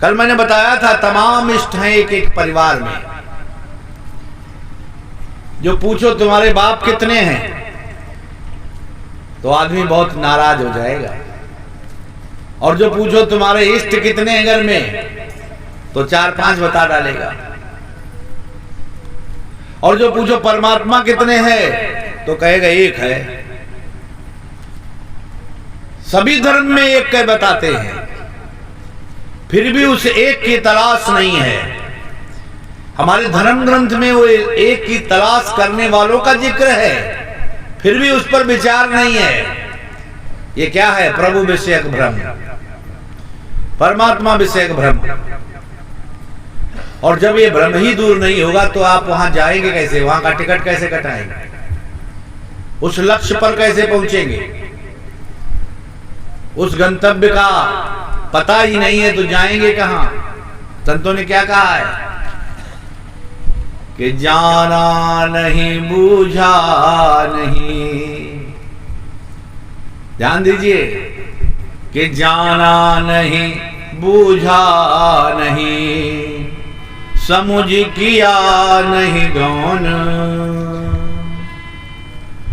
कल मैंने बताया था तमाम इष्ट हैं एक एक परिवार में। जो पूछो तुम्हारे बाप कितने हैं तो आदमी बहुत नाराज हो जाएगा, और जो पूछो तुम्हारे इष्ट कितने हैं घर में तो 4-5 बता डालेगा, और जो पूछो परमात्मा कितने हैं तो कहेगा एक है। सभी धर्म में एक के बताते हैं, फिर भी उस एक की तलाश नहीं है। हमारे धर्म ग्रंथ में वो एक की तलाश करने वालों का जिक्र है, फिर भी उस पर विचार नहीं है। ये क्या है? प्रभु विषयक भ्रम, परमात्मा विषयक भ्रम। और जब ये भ्रम ही दूर नहीं होगा तो आप वहां जाएंगे कैसे? वहां का टिकट कैसे कटाएंगे? उस लक्ष्य पर कैसे पहुंचेंगे? उस गंतव्य का पता ही नहीं है तो जाएंगे कहां? संतों ने क्या कहा है कि जाना नहीं बूझा नहीं। ध्यान दीजिए कि जाना नहीं बूझा नहीं, समझ किया नहीं गौन।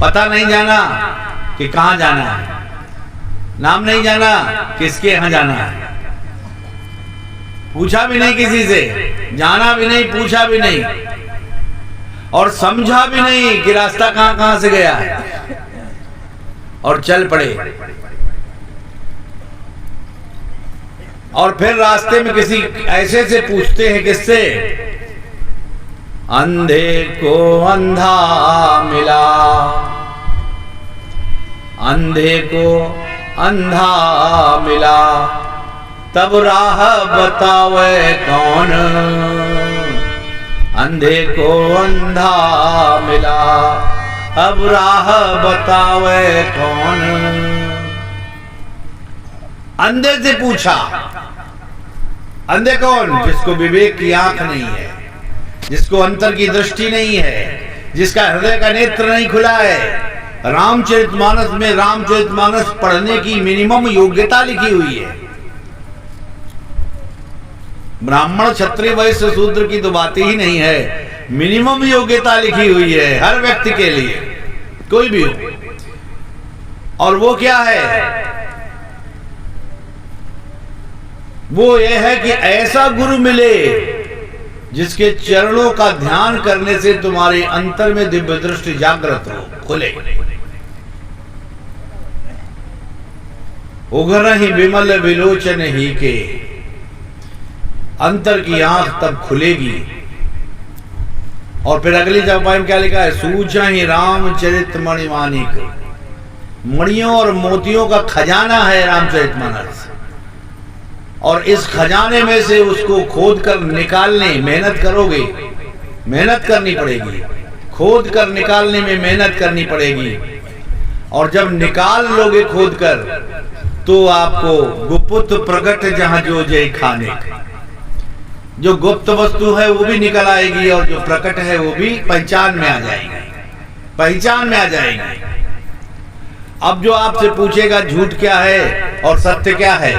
पता नहीं जाना कि कहां जाना है, नाम नहीं जाना किसके यहां जाना है, पूछा भी नहीं किसी से, जाना भी नहीं, पूछा भी नहीं, और समझा भी नहीं कि रास्ता कहां कहां से गया है, और चल पड़े। और फिर रास्ते में किसी ऐसे से पूछते हैं, किससे? अंधे को अंधा मिला, अंधे को अंधा मिला, तब राह बतावे कौन। अंधे को अंधा मिला, अब राह बतावे कौन। अंधे से पूछा। अंधे कौन? जिसको विवेक की आंख नहीं है, जिसको अंतर की दृष्टि नहीं है, जिसका हृदय का नेत्र नहीं खुला है। रामचरितमानस में रामचरितमानस पढ़ने की मिनिमम योग्यता लिखी हुई है। ब्राह्मण क्षत्रिय वैश्य शूद्र की तो बात ही नहीं है, मिनिमम योग्यता लिखी हुई है हर व्यक्ति के लिए, कोई भी हो। और वो क्या है? वो ये है कि ऐसा गुरु मिले जिसके चरणों का ध्यान करने से तुम्हारे अंतर में दिव्य दृष्टि जागृत हो, खुले। उघर ही विमल विलोचन ही के, अंतर की आंख तब खुलेगी। और फिर अगली जगह में क्या लिखा है? सूझा ही रामचरित मणिमानिक। मणियों और मोतियों का खजाना है रामचरितमानस, और इस खजाने में से उसको खोद कर निकालने मेहनत करोगे, मेहनत करनी पड़ेगी, खोद कर निकालने में मेहनत करनी पड़ेगी। और जब निकाल लोगे खोद कर तो आपको गुप्त प्रकट जहां जो जय खाने, जो गुप्त वस्तु है वो भी निकल आएगी, और जो प्रकट है वो भी पहचान में आ जाएगी, पहचान में आ जाएगी। अब जो आपसे पूछेगा झूठ क्या है और सत्य क्या है,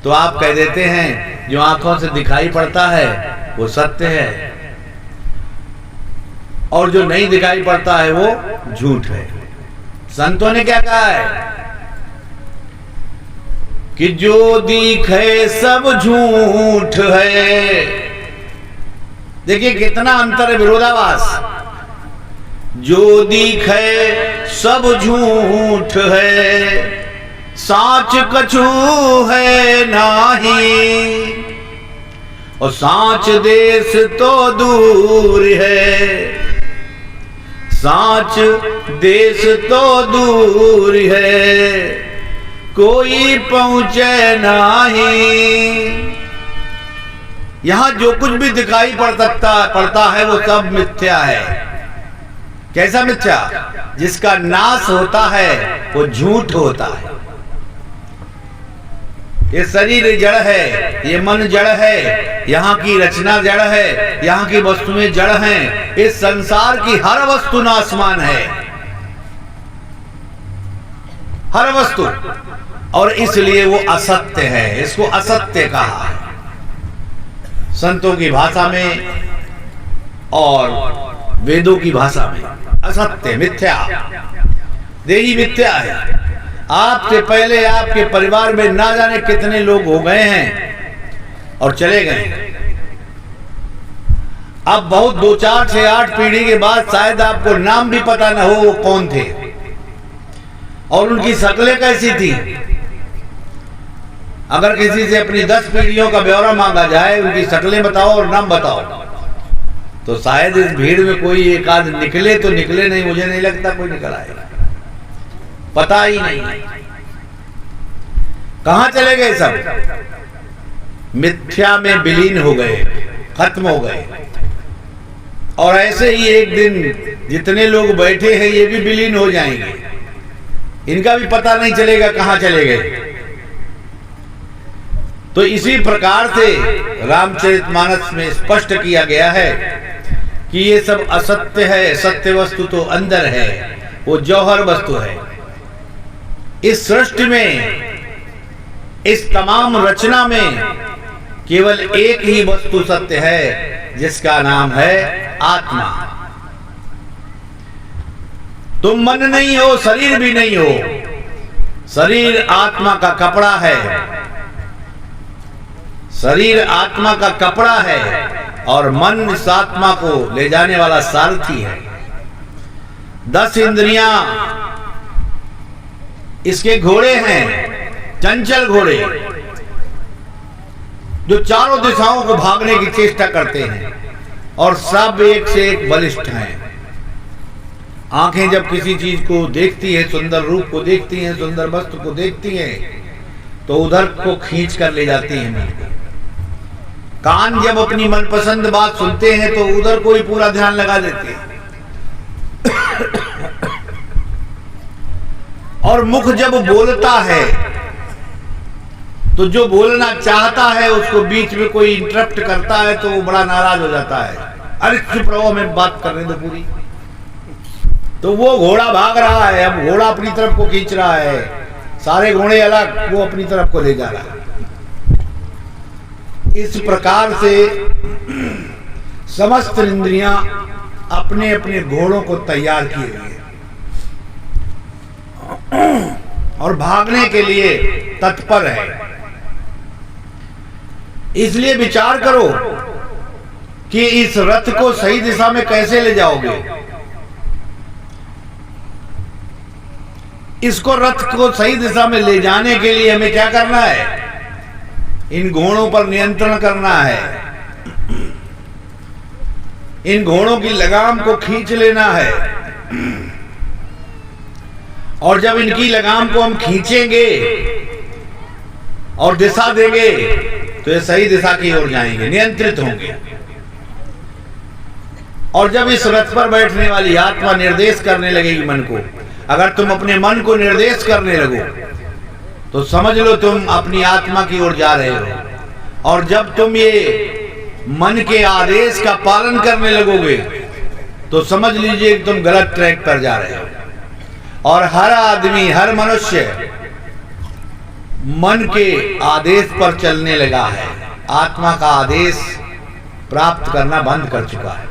तो आप कह देते हैं जो आंखों से दिखाई पड़ता है वो सत्य है, और जो नहीं दिखाई पड़ता है वो झूठ है। संतों ने क्या कहा है कि जो दिखे सब झूठ है। देखिए कितना अंतर है, विरोधाभास। जो दिखे सब झूठ है, साच कछु है नाही, और साच देश तो दूर है, साच देश तो दूर है, कोई पहुंचे नहीं। यहां जो कुछ भी दिखाई पड़ता है वो सब मिथ्या है। कैसा मिथ्या? जिसका नाश होता है वो झूठ होता है। ये शरीर जड़ है, ये मन जड़ है, यहाँ की रचना जड़ है, यहाँ की वस्तुएं जड़ हैं। इस संसार की हर वस्तु नाशमान है, हर वस्तु, और इसलिए वो असत्य है। इसको असत्य कहा है। संतों की भाषा में और वेदों की भाषा में असत्य, मिथ्या, देही मिथ्या है। आपसे पहले आपके परिवार में ना जाने कितने लोग हो गए हैं और चले गए। अब बहुत 2, 4, 6, 8 पीढ़ी के बाद शायद आपको नाम भी पता न हो वो कौन थे और उनकी शक्लें कैसी थी। अगर किसी से अपनी 10 पीढ़ियों का ब्यौरा मांगा जाए, उनकी शक्लें बताओ और नाम बताओ, तो शायद इस भीड़ में कोई एक आध निकले तो निकले, नहीं मुझे नहीं लगता कोई निकल आएगा। पता ही नहीं कहां चले गए सब, मिथ्या में विलीन हो गए, खत्म हो गए। और ऐसे ही एक दिन जितने लोग बैठे हैं ये भी विलीन हो जाएंगे, इनका भी पता नहीं चलेगा कहां चले गए। तो इसी प्रकार से रामचरितमानस में स्पष्ट किया गया है कि ये सब असत्य है, सत्य वस्तु तो अंदर है, वो जौहर वस्तु है। इस सृष्टि में, इस तमाम रचना में केवल एक ही वस्तु सत्य है, जिसका नाम है आत्मा। तुम मन नहीं हो, शरीर भी नहीं हो। शरीर आत्मा का कपड़ा है, शरीर आत्मा का कपड़ा है और मन इस आत्मा को ले जाने वाला सारथी है। 10 इंद्रियां इसके घोड़े हैं, चंचल घोड़े जो चारों दिशाओं को भागने की चेष्टा करते हैं और सब एक से एक बलिष्ठ हैं। आंखें जब किसी चीज को देखती है, सुंदर रूप को देखती हैं, सुंदर वस्तु को देखती हैं, तो उधर को खींच कर ले जाती हैं मन को। कान जब अपनी मनपसंद बात सुनते हैं तो उधर को ही पूरा ध्यान लगा देते हैं। और मुख जब बोलता है तो जो बोलना चाहता है उसको बीच में कोई इंटरप्ट करता है तो वो बड़ा नाराज हो जाता है। अरे चुप रहो, हमें बात करने दो पूरी। तो वो घोड़ा भाग रहा है, अब घोड़ा अपनी तरफ को खींच रहा है, सारे घोड़े अलग, वो अपनी तरफ को ले जा रहा है। इस प्रकार से समस्त इंद्रियां अपने अपने घोड़ों को तैयार किए हुए और भागने के लिए तत्पर है। इसलिए विचार करो कि इस रथ को सही दिशा में कैसे ले जाओगे। इसको, रथ को सही दिशा में ले जाने के लिए हमें क्या करना है? इन घोड़ों पर नियंत्रण करना है, इन घोड़ों की लगाम को खींच लेना है। और जब इनकी लगाम को हम खींचेंगे और दिशा देंगे तो ये सही दिशा की ओर जाएंगे, नियंत्रित होंगे। और जब इस रथ पर बैठने वाली आत्मा निर्देश करने लगेगी मन को, अगर तुम अपने मन को निर्देश करने लगो तो समझ लो तुम अपनी आत्मा की ओर जा रहे हो। और जब तुम ये मन के आदेश का पालन करने लगोगे तो समझ लीजिए कि तुम गलत ट्रैक पर जा रहे हो। और हर आदमी, हर मनुष्य मन के आदेश पर चलने लगा है, आत्मा का आदेश प्राप्त करना बंद कर चुका है।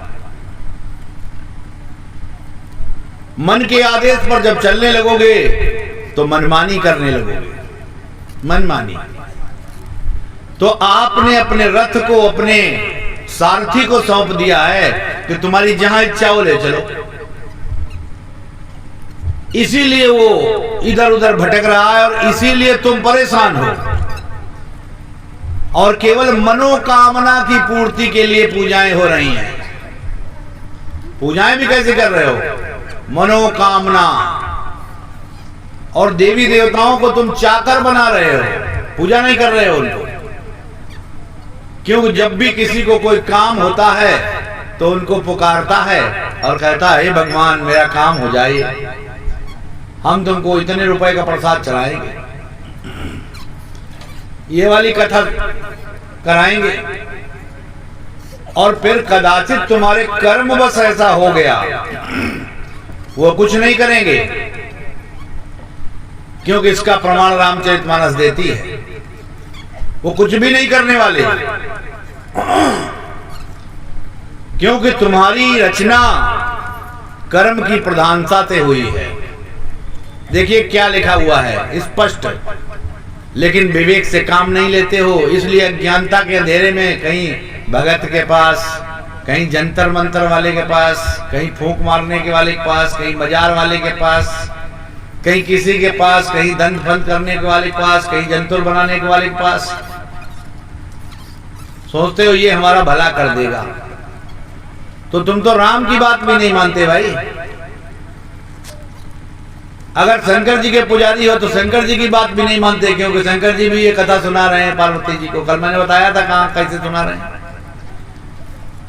मन के आदेश पर जब चलने लगोगे तो मनमानी करने लगोगे, मनमानी। तो आपने अपने रथ को अपने सारथी को सौंप दिया है कि तुम्हारी जहां इच्छा हो ले चलो। इसीलिए वो इधर उधर भटक रहा है और इसीलिए तुम परेशान हो। और केवल मनोकामना की पूर्ति के लिए पूजाएं हो रही हैं। पूजाएं भी कैसे कर रहे हो? मनोकामना। और देवी देवताओं को तुम चाकर बना रहे हो, पूजा नहीं कर रहे हो उनको। क्योंकि जब भी किसी को कोई काम होता है तो उनको पुकारता है और कहता है, हे भगवान मेरा काम हो जाए, हम तुमको इतने रुपए का प्रसाद चढ़ाएंगे, ये वाली कथा कराएंगे। और फिर कदाचित तुम्हारे कर्म बस ऐसा हो गया, वो कुछ नहीं करेंगे। क्योंकि इसका प्रमाण रामचरितमानस देती है, वो कुछ भी नहीं करने वाले। क्योंकि तुम्हारी रचना कर्म की प्रधानता से हुई है। देखिए क्या लिखा हुआ है स्पष्ट, लेकिन विवेक से काम नहीं लेते हो, इसलिए अज्ञानता के अंधेरे में कहीं भगत के पास, कहीं जंतर मंतर वाले के पास, कहीं फूंक मारने के वाले के पास, कहीं बाजार वाले के पास, कहीं किसी के पास, कहीं दंड फंद करने के वाले के पास, कहीं जंतुर बनाने के वाले के पास, सोचते हो ये हमारा भला कर देगा। तो तुम तो राम की बात भी नहीं मानते भाई। अगर शंकर जी के पुजारी हो तो शंकर जी की बात भी नहीं मानते, क्योंकि शंकर जी भी ये कथा सुना रहे हैं पार्वती जी को। कल मैंने बताया था कहाँ कैसे सुना रहे हैं।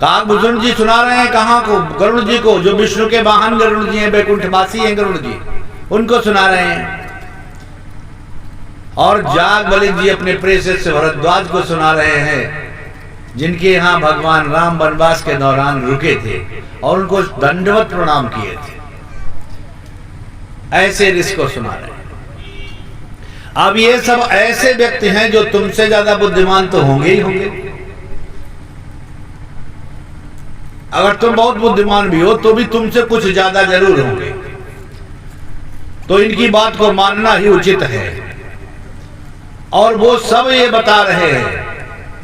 काकभूषण जी सुना रहे हैं कहाँ को? गरुड़ जी को, जो विष्णु के वाहन गरुड़ जी हैं, बैकुंठवासी हैं गरुड़ जी, उनको सुना रहे हैं। और जागबली जी अपने प्रिय शिष्य भरद्वाज को सुना रहे हैं, जिनके यहाँ भगवान राम वनवास के दौरान रुके थे और उनको दंडवत प्रणाम किए थे। ऐसे ऋषि को सुना रहे हैं। अब ये सब ऐसे व्यक्ति हैं जो तुमसे ज्यादा बुद्धिमान तो होंगे ही होंगे। अगर तुम बहुत बुद्धिमान भी हो तो भी तुमसे कुछ ज्यादा जरूर होंगे, तो इनकी बात को मानना ही उचित है। और वो सब ये बता रहे हैं,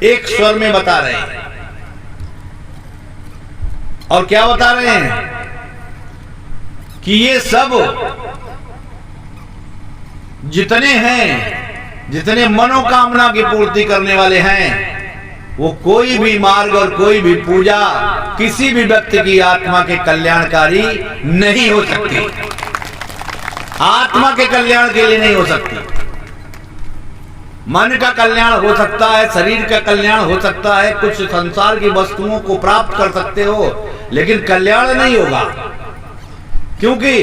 एक स्वर में बता रहे हैं। और क्या बता रहे हैं कि ये सब जितने हैं, जितने मनोकामना की पूर्ति करने वाले हैं, वो कोई भी मार्ग और कोई भी पूजा किसी भी व्यक्ति की आत्मा के कल्याणकारी नहीं हो सकती। आत्मा के कल्याण के लिए नहीं हो सकती। मन का कल्याण हो सकता है, शरीर का कल्याण हो सकता है, कुछ संसार की वस्तुओं को प्राप्त कर सकते हो, लेकिन कल्याण नहीं होगा। क्योंकि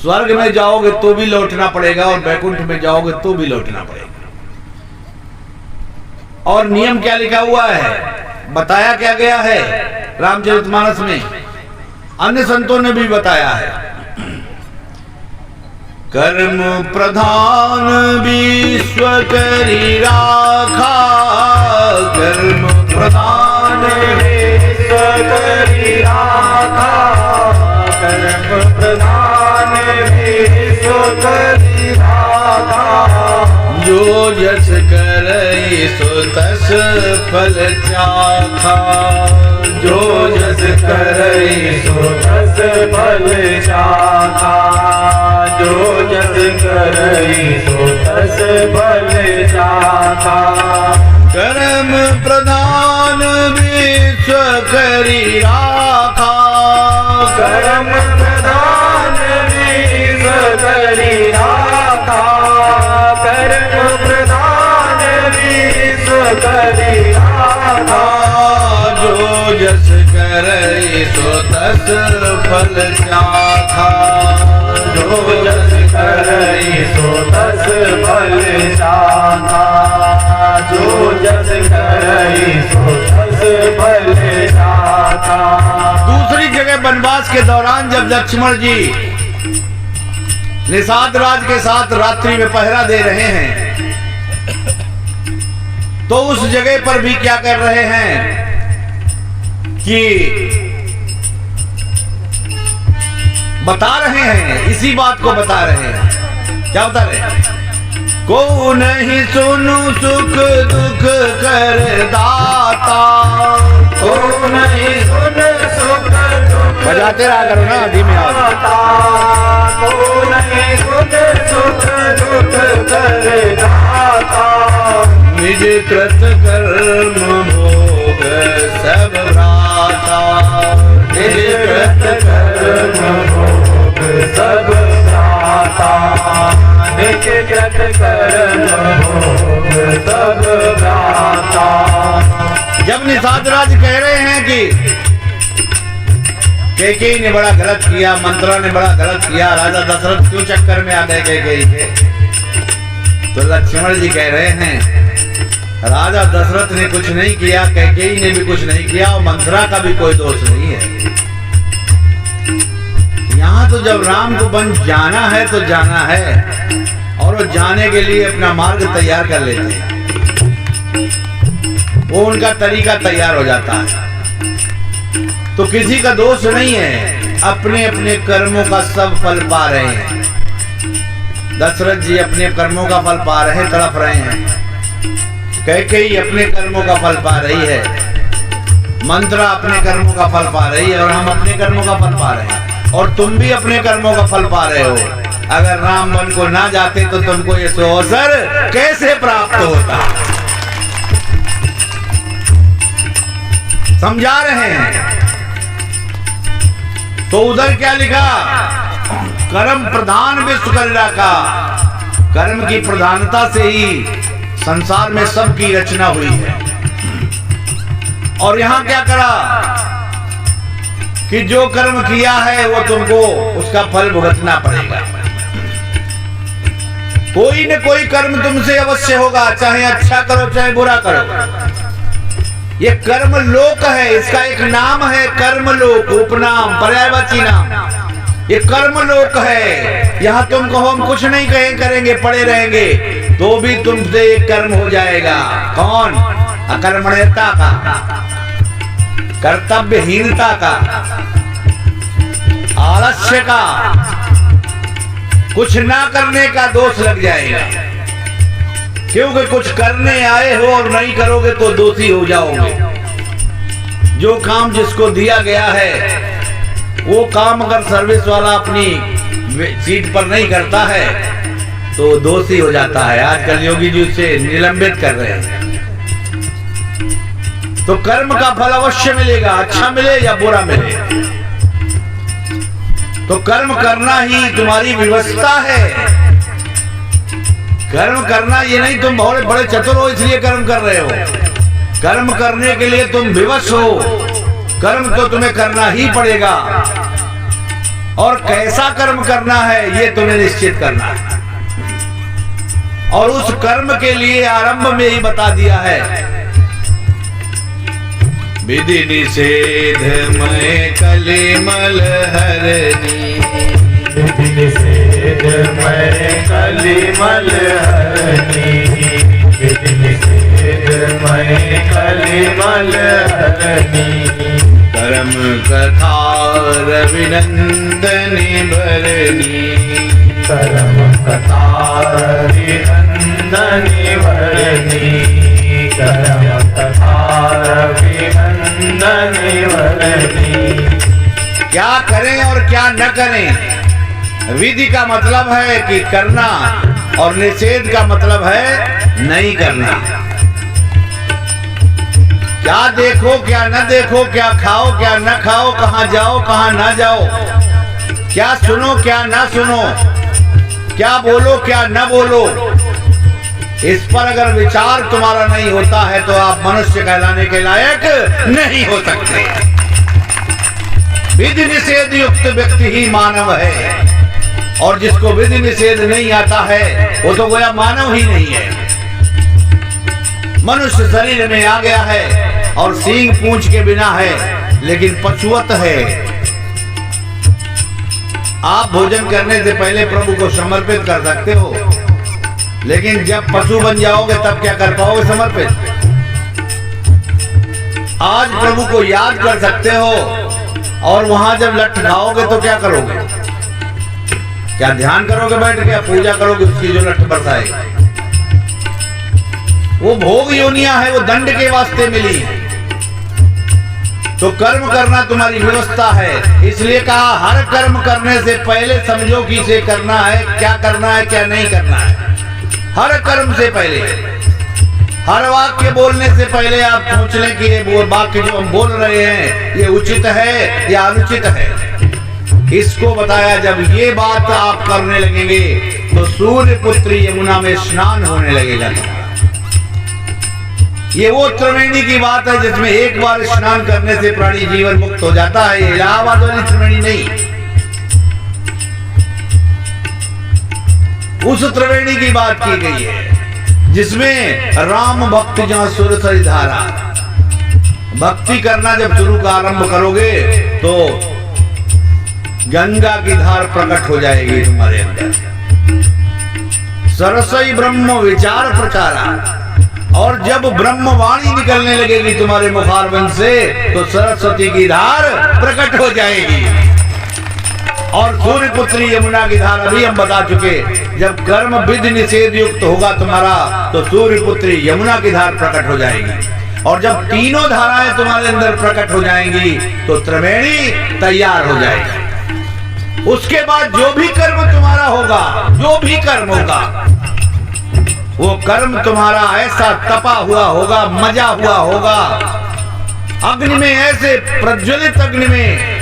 स्वर्ग में जाओगे तो भी लौटना पड़ेगा और वैकुंठ में जाओगे तो भी लौटना पड़ेगा। और नियम क्या लिखा हुआ है, बताया क्या गया है रामचरितमानस में, अन्य संतों ने भी बताया है। कर्म प्रधान विश्व करी राखा, कर्म प्रधान विश्व करी राखा, कर्म प्रधान विश्व करी राखा, जो जस करई सो तस फल चाखा, जो जस करई सो तस फल चाखा, जो जस करई सो तस फल चाखा, कर्म प्रधान विश्व करी राखा, कर्म प्रधान विश्व करी राखा, कर्म प्रधान विश्व करी राखा, जो जस करई सो तस फल चाखा, जो जस करई सो तस फल चाखा, जो जस करई सो तस फल चाखा। दूसरी जगह वनवास के दौरान जब लक्ष्मण जी निषाद राज के साथ रात्रि में पहरा दे रहे हैं, तो उस जगह पर भी क्या कर रहे हैं कि बता रहे हैं, इसी बात को बता रहे हैं। क्या बता रहे हैं? को नहीं सुनु सुख दुख कर दाता, को नहीं सुन सुख दुख, बजाते रहा करो ना धीमे आता, को नहीं सुन सुख दुख कर दाता, निज कृत कर्म भोग सब भ्राता, निज कृत कर्म भोग सब भ्राता, निज कृत कर्म भोग सब भ्राता। जब निषाद राज कह रहे हैं कि कैकेयी ने बड़ा गलत किया, मंत्रा ने बड़ा गलत किया, राजा दशरथ क्यों चक्कर में आ गए कैकेयी के, तो लक्ष्मण जी कह रहे हैं राजा दशरथ ने कुछ नहीं किया, कैकेयी ने भी कुछ नहीं किया, और मंत्रा का भी कोई दोष नहीं है। यहाँ तो जब राम को वन जाना है तो जाना है, और वो जाने के लिए अपना मार्ग तैयार कर लेते हैं। वो उनका तरीका तैयार हो जाता है। तो किसी का दोष नहीं है, अपने अपने कर्मों का सब फल पा रहे हैं। दशरथ जी अपने कर्मों का फल पा रहे हैं, तड़प रहे हैं। कैकेयी अपने कर्मों का फल पा रही है, मंत्रा अपने कर्मों का फल पा रही है, और हम अपने कर्मों का फल पा रहे हैं। और तुम भी अपने कर्मों का फल पा रहे हो। अगर राम वन को ना जाते तो तुमको ये अवसर कैसे प्राप्त होता? समझा रहे हैं। तो उधर क्या लिखा? कर्म प्रधान विश्व कल्याण का। कर्म की प्रधानता से ही संसार में सबकी रचना हुई है। और यहां क्या करा कि जो कर्म किया है वो तुमको उसका फल भुगतना पड़ेगा। कोई न कोई कर्म तुमसे अवश्य होगा, चाहे अच्छा करो चाहे बुरा करो। ये कर्म लोक है, इसका एक नाम है कर्म लोक, उपनाम, पर्यायवाची नाम। ये कर्म लोक है। यहाँ तुम कहो हम कुछ नहीं करेंगे, पड़े रहेंगे, तो भी तुमसे एक कर्म हो जाएगा। कौन? अकर्मण्यता का, कर्तव्यहीनता का, आलस्य का, कुछ ना करने का दोष लग जाएगा। क्योंकि कुछ करने आए हो और नहीं करोगे तो दोषी हो जाओगे। जो काम जिसको दिया गया है वो काम अगर सर्विस वाला अपनी सीट पर नहीं करता है तो दोषी हो जाता है। आजकल योगी जी उसे निलंबित कर रहे हैं। तो कर्म का फल अवश्य मिलेगा, अच्छा मिले या बुरा मिले। तो कर्म करना ही तुम्हारी व्यवस्था है। कर्म करना ये नहीं तुम बहुत बड़े चतुर हो इसलिए कर्म कर रहे हो। कर्म करने के लिए तुम विवश हो। कर्म तो तुम्हें करना ही पड़ेगा। और कैसा कर्म करना है ये तुम्हें निश्चित करना है। और उस कर्म के लिए आरंभ में ही बता दिया है, विधि निषेध मय कलिमल हरनी। विधि निषेध मय कलिमल हरनी। विधि निषेध मय कलिमल हरनी। कर्म कथा रविनंदनी भरनी। कर्म कथा रविनंदनी भरनी। कर्म कथा रविनंदनी भरनी। क्या करें और क्या न करें। विधि का मतलब है कि करना और निषेध का मतलब है नहीं करना। क्या देखो क्या न देखो, क्या खाओ क्या न खाओ, कहां जाओ कहां ना जाओ, क्या सुनो क्या ना सुनो, क्या बोलो क्या न बोलो, इस पर अगर विचार तुम्हारा नहीं होता है तो आप मनुष्य कहलाने के लायक नहीं हो सकते। विधि निषेध युक्त व्यक्ति ही मानव है। और जिसको विधि निषेध नहीं आता है वो तो गोया मानव ही नहीं है। मनुष्य शरीर में आ गया है और सींग पूंछ के बिना है, लेकिन पशुवत है। आप भोजन करने से पहले प्रभु को समर्पित कर सकते हो, लेकिन जब पशु बन जाओगे तब क्या कर पाओगे समर्पित? आज प्रभु को याद कर सकते हो और वहां जब लठ खाओगे तो क्या करोगे? क्या ध्यान करोगे बैठ के, पूजा करोगे उसकी जो लठ बरसाएगी? वो भोग योनियां है, वो दंड के वास्ते मिली है। तो कर्म करना तुम्हारी व्यवस्था है। इसलिए कहा हर कर्म करने से पहले समझो कि इसे करना है, क्या करना है क्या नहीं करना है। हर कर्म से पहले, हर वाक्य बोलने से पहले आप सोच लें कि ये वाक्य जो हम बोल रहे हैं ये उचित है या अनुचित है। इसको बताया जब ये बात आप करने लगेंगे तो सूर्य पुत्री यमुना में स्नान होने लगेगा। ये वो त्रिवेणी की बात है जिसमें एक बार स्नान करने से प्राणी जीवन मुक्त हो जाता है। ये इलाहाबाद वाली त्रिवेणी नहीं, उस त्रिवेणी की बात की गई है जिसमें राम भक्ति जहां सुर सरी धारा। भक्ति करना जब शुरू का आरंभ करोगे तो गंगा की धार प्रकट हो जाएगी तुम्हारे अंदर। सरसई ब्रह्म विचार प्रचारा। और जब ब्रह्मवाणी निकलने लगेगी तुम्हारे मुखारबंद से तो सरस्वती की धार प्रकट हो जाएगी। और सूर्य पुत्री यमुना की धार अभी हम बता चुके, जब कर्म विधि निषेध युक्त होगा तुम्हारा तो सूर्य पुत्री यमुना की धार प्रकट हो जाएगी। और जब तीनों धाराएं तुम्हारे अंदर प्रकट हो जाएंगी तो त्रिवेणी तैयार हो जाएगी। उसके बाद जो भी कर्म तुम्हारा होगा, जो भी कर्म होगा, वो कर्म तुम्हारा ऐसा तपा हुआ होगा, मजा हुआ होगा, अग्नि में ऐसे प्रज्वलित अग्नि में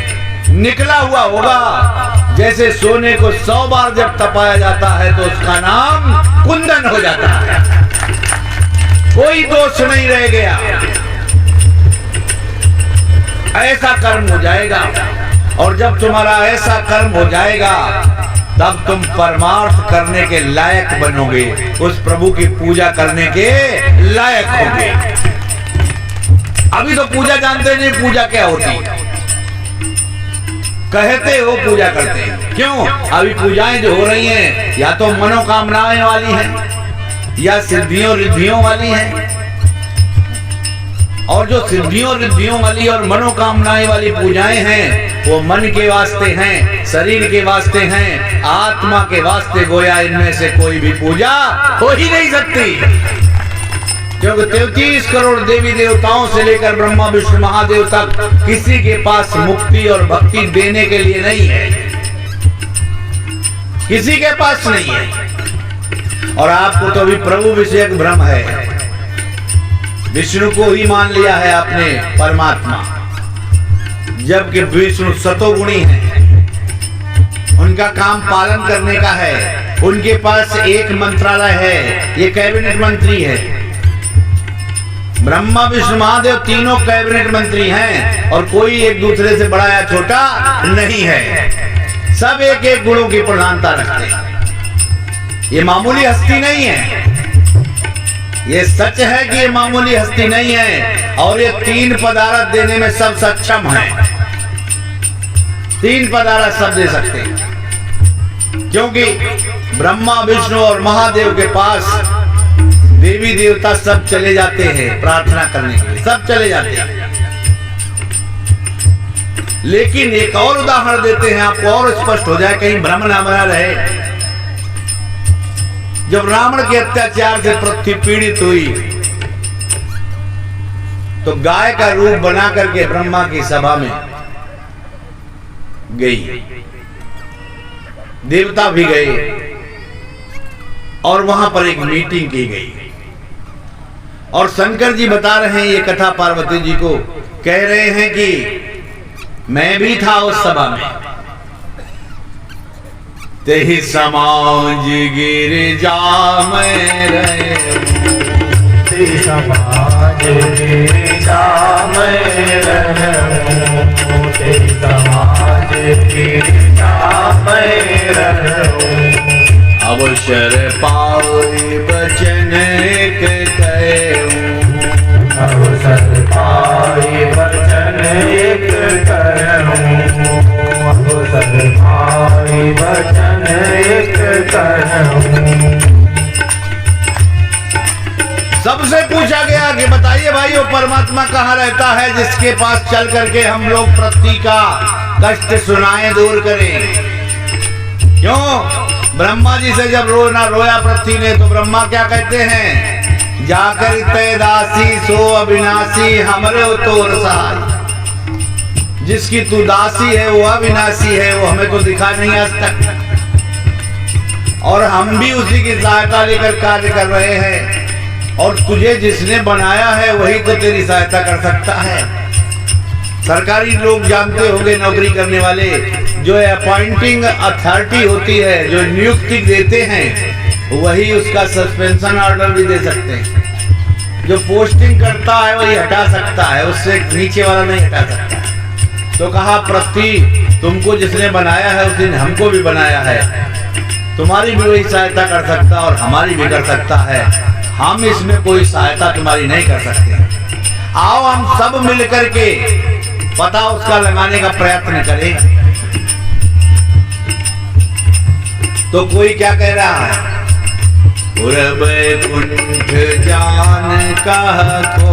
निकला हुआ होगा जैसे सोने को 100 बार जब तपाया जाता है तो उसका नाम कुंदन हो जाता है, कोई दोष नहीं रह गया। ऐसा कर्म हो जाएगा। और जब तुम्हारा ऐसा कर्म हो जाएगा तब तुम परमार्थ करने के लायक बनोगे, उस प्रभु की पूजा करने के लायक होगे। अभी तो पूजा जानते नहीं पूजा क्या होती, कहते हो पूजा करते हैं। क्यों? अभी पूजाएं जो हो रही हैं या तो मनोकामनाएं वाली हैं या सिद्धियों रिद्धियों वाली हैं। और जो सिद्धियों रिद्धियों वाली और मनोकामनाएं वाली पूजाएं हैं वो मन के वास्ते हैं, शरीर के वास्ते हैं, आत्मा के वास्ते गोया इनमें से कोई भी पूजा हो ही नहीं सकती। क्योंकि 33 करोड़ देवी देवताओं से लेकर ब्रह्मा विष्णु महादेव तक किसी के पास मुक्ति और भक्ति देने के लिए नहीं है, किसी के पास नहीं है। और आपको तो अभी प्रभु विषयक भ्रम है, विष्णु को ही मान लिया है आपने परमात्मा, जबकि विष्णु सतोगुणी हैं। उनका काम पालन करने का है, उनके पास एक मंत्रालय है, ये कैबिनेट मंत्री है। ब्रह्मा विष्णु महादेव तीनों कैबिनेट मंत्री हैं और कोई एक दूसरे से बड़ा या छोटा नहीं है, सब एक एक गुणों की प्रधानता रखते हैं। ये मामूली हस्ती नहीं है, ये सच है कि ये मामूली हस्ती नहीं है। और ये 3 पदार्थ देने में सब सक्षम है, 3 पदार्थ सब दे सकते हैं। क्योंकि ब्रह्मा विष्णु और महादेव के पास देवी देवता सब चले जाते हैं प्रार्थना करने के लिए, सब चले जाते हैं। लेकिन एक और उदाहरण देते हैं आपको और स्पष्ट हो जाए, कहीं भ्रम ना बना रहे। जब रावण के अत्याचार से पृथ्वी पीड़ित हुई तो गाय का रूप बना करके ब्रह्मा की सभा में गई, देवता भी गए और वहां पर एक मीटिंग की गई। और शंकर जी बता रहे हैं ये कथा पार्वती जी को, कह रहे हैं कि मैं भी था उस सभा में, तेहि समाज गिरिजा में रहूं, तेहि समाज गिरिजा में रहूं, तेहि समाज गिरिजा में रहूं। अवसर पाई बचन एक कहूं, अवसर पाई बचन एक कहूं, अवसर पाई बचन एक कहूं। सबसे पूछा गया कि बताइए भाई वो परमात्मा कहाँ रहता है जिसके पास चल करके हम लोग पृथ्वी का कष्ट सुनाएं, दूर करें। क्यों? ब्रह्मा जी से जब रोया पृथ्वी ने तो ब्रह्मा क्या कहते हैं, जाकर तय दासी सो अविनाशी हमरे तोर सहाय। जिसकी तू दासी है वो अविनाशी है, वो हमें तो दिखा नहीं आज तक, और हम भी उसी की सहायता लेकर कार्य कर रहे हैं। और तुझे जिसने बनाया है वही तो तेरी सहायता कर सकता है। सरकारी लोग जानते होंगे, नौकरी करने वाले जो अपॉइंटिंग अथॉरिटी होती है, जो नियुक्ति देते हैं, वही उसका सस्पेंशन ऑर्डर भी दे सकते हैं। जो पोस्टिंग करता है वही हटा सकता है, उससे नीचे वाला नहीं हटा सकता। तो कहा पृथ्वी तुमको जिसने बनाया है उस दिन हमको भी बनाया है, तुम्हारी भी वही सहायता कर सकता और हमारी भी कर सकता है। हम इसमें कोई सहायता तुम्हारी नहीं कर सकते। आओ हम सब मिलकर के पता उसका लगाने का प्रयत्न करें। तो कोई क्या कह रहा है, वैकुंठ जान कह को,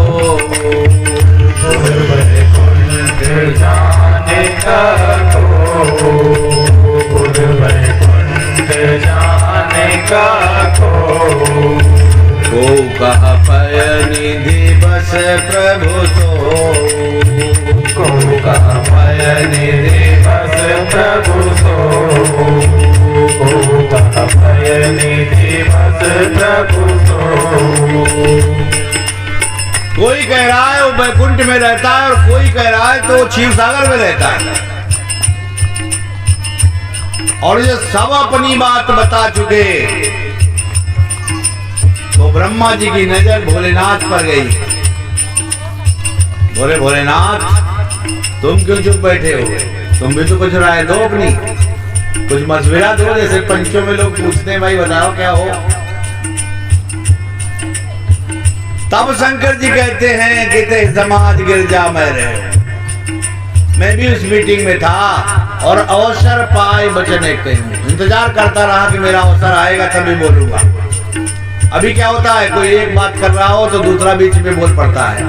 वैकुंठ जाने का को, वैकुंठ जाने का को कह पय निधि बस प्रभु सो, कह पय निधि बस प्रभु सो, कह पय निधि बस प्रभु सो। कोई कह रहा है वो वैकुंठ में रहता है और कोई कह रहा है तो वो क्षीर सागर में रहता है। और ये सब अपनी बात बता चुके तो ब्रह्मा जी की नजर भोलेनाथ पर गई। बोले भोलेनाथ तुम क्यों चुप बैठे हो, तुम भी तो कुछ राय दो, अपनी कुछ मशविरा दो, जैसे पंचों में लोग पूछते हैं भाई बताओ क्या हो। तब शंकर जी कहते हैं कि समाज गिरजा में रहे। मैं भी उस मीटिंग में था और अवसर पाए वचन एक कहूं, इंतजार करता रहा कि मेरा अवसर आएगा तभी बोलूंगा। अभी क्या होता है, कोई एक बात कर रहा हो तो दूसरा बीच में बोल पड़ता है।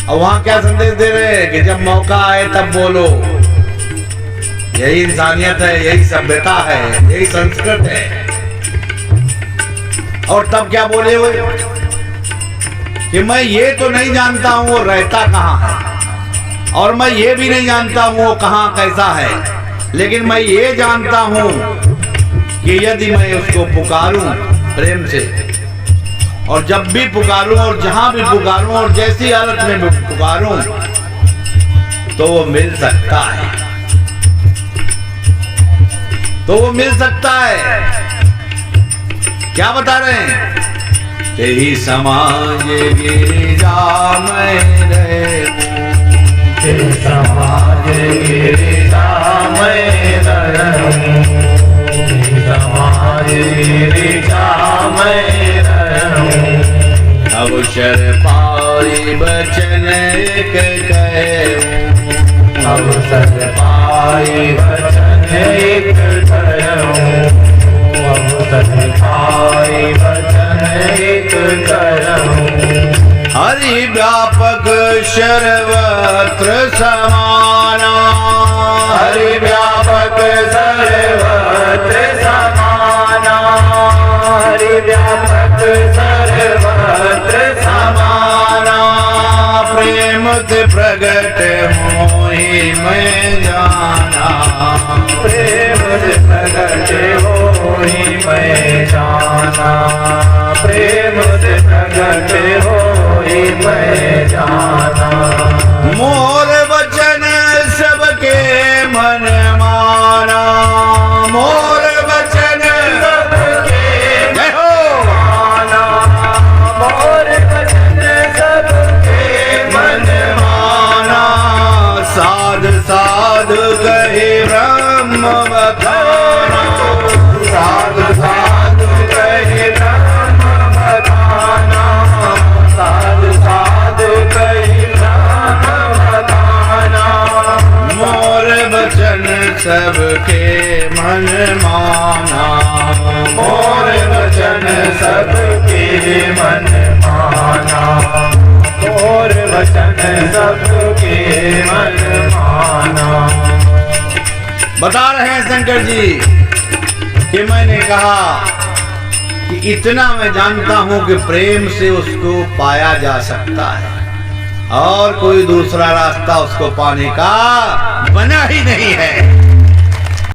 और वहां क्या संदेश दे रहे हैं कि जब मौका आए तब बोलो। यही इंसानियत है, यही सभ्यता है, यही संस्कृत है। और तब क्या बोले वो कि मैं ये तो नहीं जानता हूं वो रहता कहां है, और मैं ये भी नहीं जानता हूं वो कहां कैसा है, लेकिन मैं ये जानता हूं कि यदि मैं उसको पुकारूं प्रेम से, और जब भी पुकारूं और जहां भी पुकारूं और जैसी हालत में भी पुकारूं तो वो मिल सकता है, तो वो मिल सकता है। क्या बता रहे हैं, तेही समाज गिरिजा में रहूं, तेही समाज गिरिजा में रहूं, तेही समाज गिरिजा में रहूं। अवसर पाई बचन एक कहूं, अवसर पाई बचन एक कहूं, अवसर पाई बचन एक कहूं। हरि व्यापक सर्वत्र समाना, हरि व्यापक सर्वत्र समाना, हरि व्यापक सर्वत्र समाना। प्रेम से प्रगट होई मैं जाना, प्रेम से प्रगट होई मैं जाना, प्रेम से प्रगट होई मैं जाना। मोर वचन सबके मन माना, मोर वचन सबके जय हो माना, मोर वचन सबके मन माना। साध साध कहे ब्रह्म बखाना, साधु साधु कहे ब्रह्म बखाना, साधु साधु कहे ब्रह्म बखाना। मोर वचन सबके मन माना, मोर वचन सबके मन माना, मोर वचन सबके मन माना। बता रहे हैं शंकर जी कि मैंने कहा कि इतना मैं जानता हूं कि प्रेम से उसको पाया जा सकता है और कोई दूसरा रास्ता उसको पाने का बना ही नहीं है।